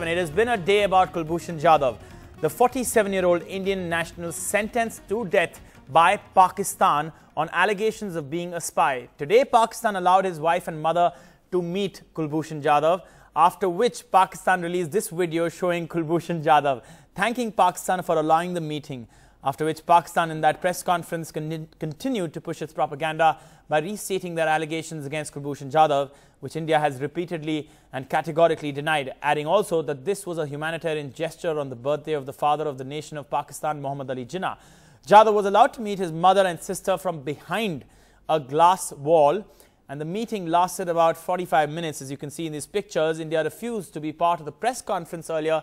It has been a day about Kulbhushan Jadhav, the 47-year-old Indian national sentenced to death by Pakistan on allegations of being a spy. Today, Pakistan allowed his wife and mother to meet Kulbhushan Jadhav, after which Pakistan released this video showing Kulbhushan Jadhav thanking Pakistan for allowing the meeting. After which Pakistan in that press conference continued to push its propaganda by restating their allegations against Kulbhushan Jadhav, which India has repeatedly and categorically denied, adding also that this was a humanitarian gesture on the birthday of the father of the nation of Pakistan, Muhammad Ali Jinnah. Jadhav was allowed to meet his mother and sister from behind a glass wall, and the meeting lasted about 45 minutes. As you can see in these pictures, India refused to be part of the press conference earlier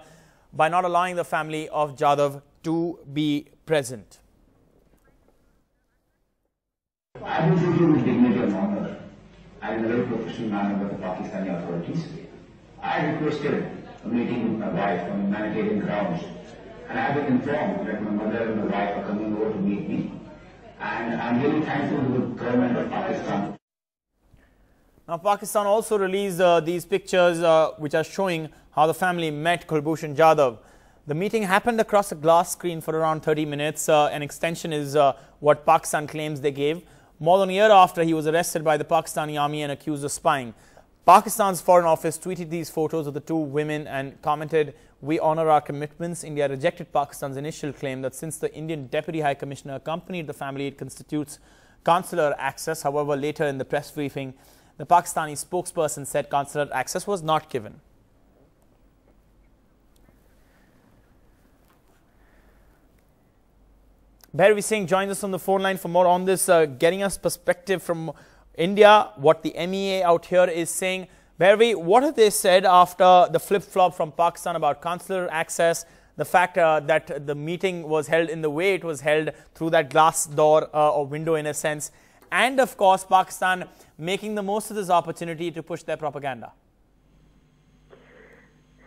by not allowing the family of Jadhav to be present. I have been treated with dignity and honor and in a very professional manner by the Pakistani authorities. I requested a meeting with my wife on humanitarian grounds, and I have been informed that my mother and my wife are coming over to meet me, and I am really thankful to the government of Pakistan. Now, Pakistan also released these pictures which are showing how the family met Kulbhushan Jadhav. The meeting happened across a glass screen for around 30 minutes. An extension is what Pakistan claims they gave. More than a year after he was arrested by the Pakistani army and accused of spying. Pakistan's Foreign Office tweeted these photos of the two women and commented, "We honor our commitments." India rejected Pakistan's initial claim that since the Indian Deputy High Commissioner accompanied the family, it constitutes consular access. However, later in the press briefing, the Pakistani spokesperson said consular access was not given. Bhairavi Singh joins us on the phone line for more on this, getting us perspective from India, what the MEA out here is saying. Bhairavi, what have they said after the flip-flop from Pakistan about consular access, the fact that the meeting was held in the way it was held through that glass door or window in a sense, and of course Pakistan making the most of this opportunity to push their propaganda?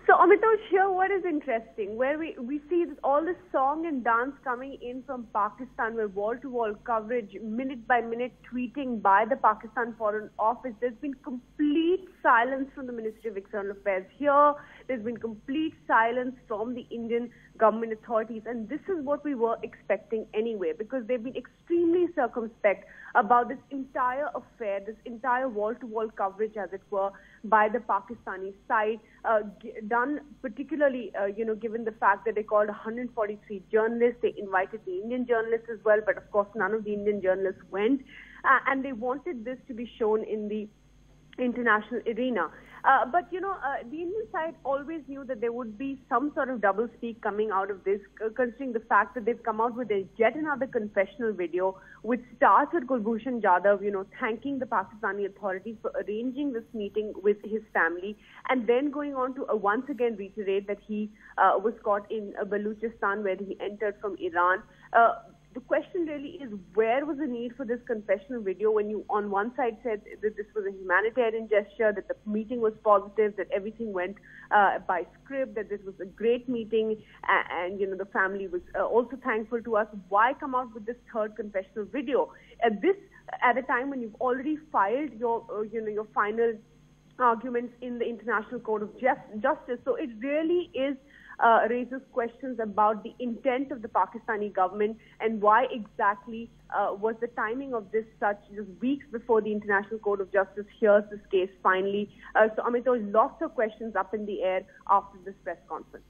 So, Amitosh, here what is interesting, where we see all this song and dance coming in from Pakistan, where wall-to-wall coverage, minute-by-minute tweeting by the Pakistan Foreign Office. There's been complete silence from the Ministry of External Affairs here. There's been complete silence from the Indian government authorities. And this is what we were expecting anyway, because they've been extremely circumspect about this entire affair, this entire wall-to-wall coverage, as it were, by the Pakistani side, done particularly, given the fact that they called 143 journalists. They invited the Indian journalists as well, but of course none of the Indian journalists went. And they wanted this to be shown in the international arena. But, the Indian side always knew that there would be some sort of double-speak coming out of this, considering the fact that they've come out with yet another confessional video, which starts with Kulbhushan Jadhav, thanking the Pakistani authorities for arranging this meeting with his family, and then going on to once again reiterate that he was caught in Balochistan, where he entered from Iran. The question really is, where was the need for this confessional video when you on one side said that this was a humanitarian gesture, that the meeting was positive, that everything went by script, that this was a great meeting, and the family was also thankful to us. Why come out with this third confessional video at a time when you've already filed your your final arguments in the International Court of Justice? So it really is raises questions about the intent of the Pakistani government and why exactly was the timing of this such just weeks before the International Court of Justice hears this case finally. So, Amitosh, lots of questions up in the air after this press conference.